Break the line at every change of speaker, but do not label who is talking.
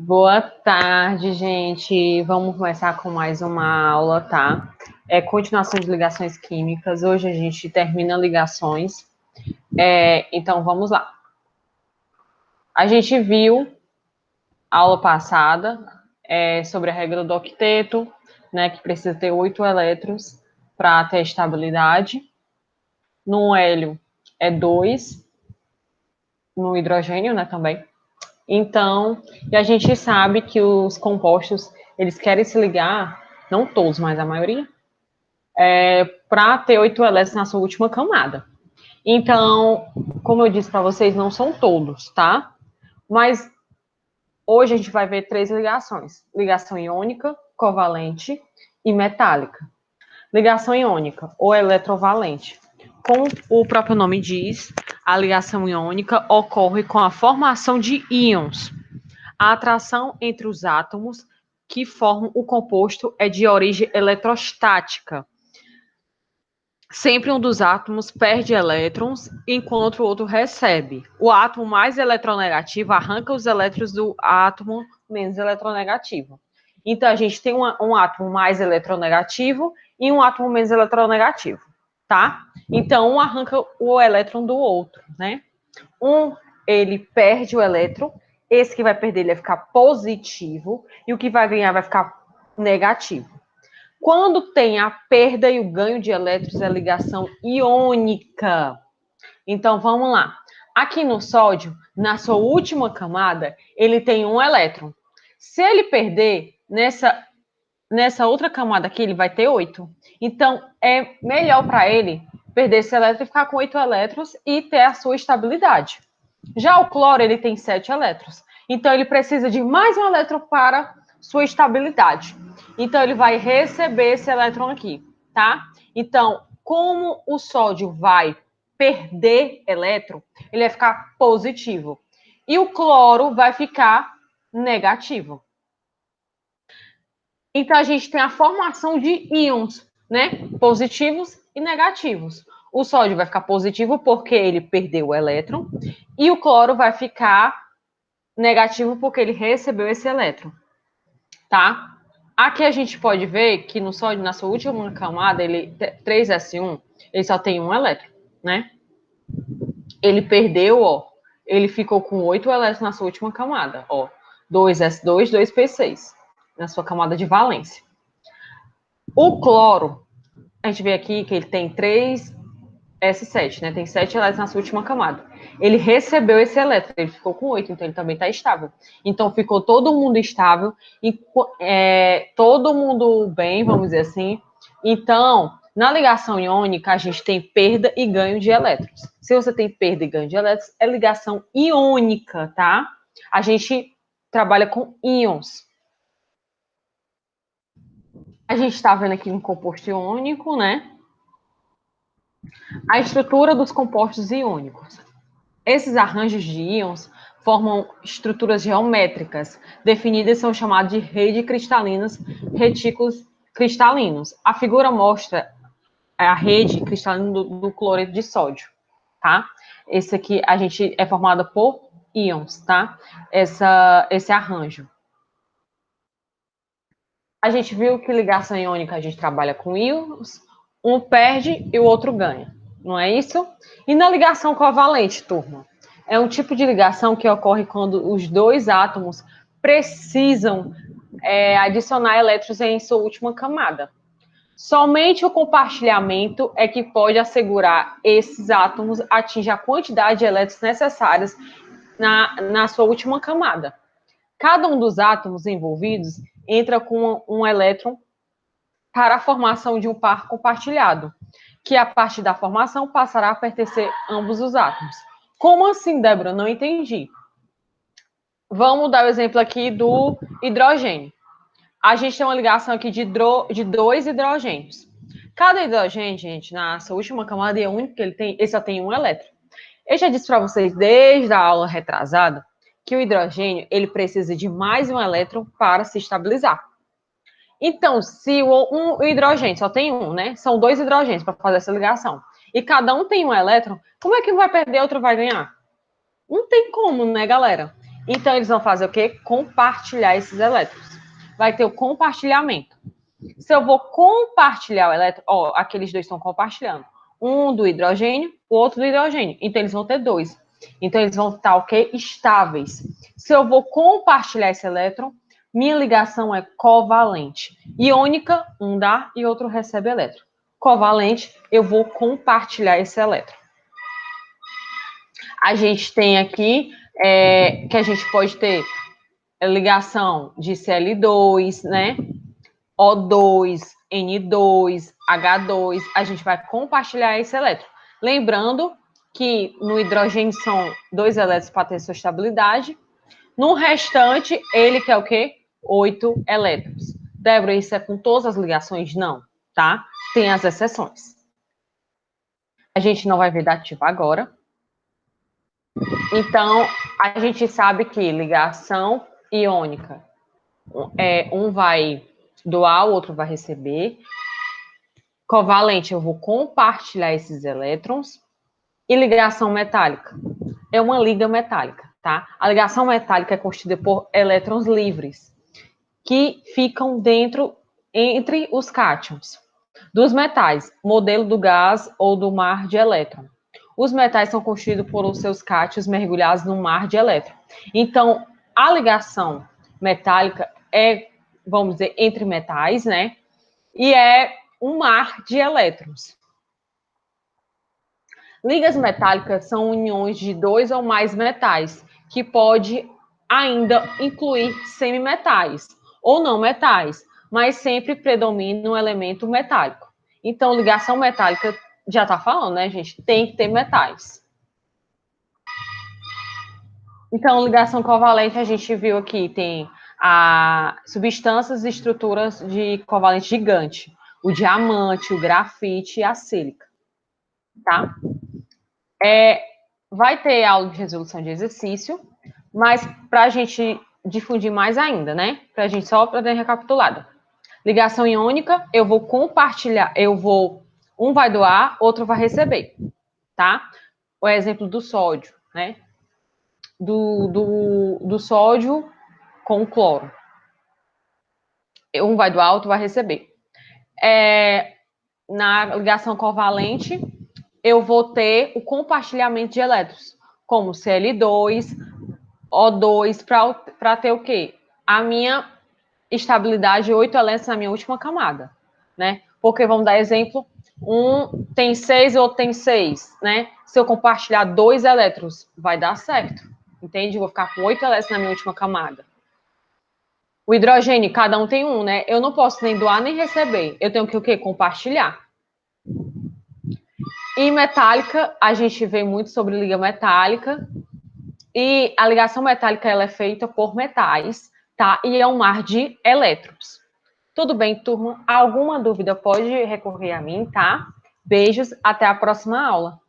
Boa tarde, gente. Vamos começar com mais uma aula, tá? É continuação de ligações químicas. Hoje a gente termina ligações. Então, vamos lá. A gente viu a aula passada sobre a regra do octeto, né? Que precisa ter 8 elétrons para ter estabilidade. No hélio é 2, no hidrogênio, né, também. Então, e a gente sabe que os compostos, eles querem se ligar, não todos, mas a maioria, para ter 8 elétrons na sua última camada. Então, como eu disse para vocês, não são todos, tá? Mas hoje a gente vai ver 3 ligações: ligação iônica, covalente e metálica. Ligação iônica ou eletrovalente. Como o próprio nome diz, a ligação iônica ocorre com a formação de íons. A atração entre os átomos que formam o composto é de origem eletrostática. Sempre um dos átomos perde elétrons, enquanto o outro recebe. O átomo mais eletronegativo arranca os elétrons do átomo menos eletronegativo. Então, a gente tem um átomo mais eletronegativo e um átomo menos eletronegativo, tá? Então, um arranca o elétron do outro, né? Ele perde o elétron, esse que vai perder, ele vai ficar positivo, e o que vai ganhar vai ficar negativo. Quando tem a perda e o ganho de elétrons, é ligação iônica. Então, vamos lá. Aqui no sódio, na sua última camada, ele tem um elétron. Se ele perder, nessa outra camada aqui, ele vai ter 8. Então, é melhor para ele perder esse elétron e ficar com 8 elétrons e ter a sua estabilidade. Já o cloro, ele tem 7 elétrons. Então, ele precisa de mais um elétron para sua estabilidade. Então, ele vai receber esse elétron aqui, tá? Então, como o sódio vai perder elétron, ele vai ficar positivo. E o cloro vai ficar negativo. Então, a gente tem a formação de íons, né? Positivos e negativos. O sódio vai ficar positivo porque ele perdeu o elétron, e o cloro vai ficar negativo porque ele recebeu esse elétron, tá? Aqui a gente pode ver que no sódio, na sua última camada, ele 3s1, ele só tem um elétron, né? Ele perdeu, ó, ele ficou com 8 elétrons na sua última camada, ó, 2s2, 2p6, na sua camada de valência. O cloro, a gente vê aqui que ele tem 3s7, né? Tem 7 elétrons na sua última camada. Ele recebeu esse elétron, ele ficou com 8, então ele também está estável. Então ficou todo mundo estável, e, todo mundo bem, vamos dizer assim. Então, na ligação iônica, a gente tem perda e ganho de elétrons. Se você tem perda e ganho de elétrons, é ligação iônica, tá? A gente trabalha com íons. A gente está vendo aqui um composto iônico, né? A estrutura dos compostos iônicos. Esses arranjos de íons formam estruturas geométricas definidas, são chamados de redes cristalinas, retículos cristalinos. A figura mostra a rede cristalina do cloreto de sódio, tá? Esse aqui a gente é formado por íons, tá? Esse arranjo. A gente viu que ligação iônica a gente trabalha com íons, um perde e o outro ganha, não é isso? E na ligação covalente, turma? É um tipo de ligação que ocorre quando os dois átomos precisam adicionar elétrons em sua última camada. Somente o compartilhamento é que pode assegurar esses átomos atingir a quantidade de elétrons necessárias na sua última camada. Cada um dos átomos envolvidos entra com um elétron para a formação de um par compartilhado, que a partir da formação passará a pertencer a ambos os átomos. Como assim, Débora? Não entendi. Vamos dar o exemplo aqui do hidrogênio. A gente tem uma ligação aqui de 2 hidrogênios. Cada hidrogênio, gente, na sua última camada, é o único que ele só tem um elétron. Eu já disse para vocês desde a aula retrasada que o hidrogênio ele precisa de mais um elétron para se estabilizar. Então, se o hidrogênio só tem um, né? São 2 hidrogênios para fazer essa ligação. E cada um tem um elétron, como é que um vai perder e outro vai ganhar? Não tem como, né, galera? Então, eles vão fazer o quê? Compartilhar esses elétrons. Vai ter o compartilhamento. Se eu vou compartilhar o elétron, ó, aqueles dois estão compartilhando. Um do hidrogênio, o outro do hidrogênio. Então, eles vão ter dois. Então, eles vão estar o quê? Estáveis. Se eu vou compartilhar esse elétron, minha ligação é covalente. Iônica, um dá e outro recebe elétron. Covalente, eu vou compartilhar esse elétron. A gente tem aqui que a gente pode ter ligação de Cl2, né? O2, N2, H2, a gente vai compartilhar esse elétron. Lembrando que no hidrogênio são 2 elétrons para ter sua estabilidade. No restante, ele quer o quê? 8 elétrons. Débora, isso é com todas as ligações? Não, tá? Tem as exceções. A gente não vai ver dativa agora. Então, a gente sabe que ligação iônica, um vai doar, o outro vai receber. Covalente, eu vou compartilhar esses elétrons. E ligação metálica? É uma liga metálica, tá? A ligação metálica é constituída por elétrons livres, que ficam entre os cátions dos metais, modelo do gás ou do mar de elétron. Os metais são constituídos por os seus cátions mergulhados no mar de elétron. Então, a ligação metálica é, vamos dizer, entre metais, né? E é um mar de elétrons. Ligas metálicas são uniões de 2 ou mais metais, que pode ainda incluir semimetais ou não metais, mas sempre predomina um elemento metálico. Então, ligação metálica, já está falando, né, gente? Tem que ter metais. Então, ligação covalente, a gente viu aqui, tem substâncias e estruturas de covalente gigante. O diamante, o grafite e a sílica. Tá? Vai ter aula de resolução de exercício, mas para a gente difundir mais ainda, né? Para a gente só para dar recapitulada. Ligação iônica, eu vou compartilhar, um vai doar, outro vai receber, tá? O exemplo do sódio, né? Do sódio com o cloro. Um vai doar, outro vai receber. Na ligação covalente, eu vou ter o compartilhamento de elétrons, como Cl2, O2, para ter o quê? A minha estabilidade 8 elétrons na minha última camada, né? Porque, vamos dar exemplo, um tem 6 e outro tem 6, né? Se eu compartilhar 2 elétrons, vai dar certo, entende? Eu vou ficar com 8 elétrons na minha última camada. O hidrogênio, cada um tem um, né? Eu não posso nem doar nem receber. Eu tenho que o quê? Compartilhar. E metálica, a gente vê muito sobre liga metálica. E a ligação metálica ela é feita por metais, tá? E é um mar de elétrons. Tudo bem, turma? Alguma dúvida pode recorrer a mim, tá? Beijos, até a próxima aula.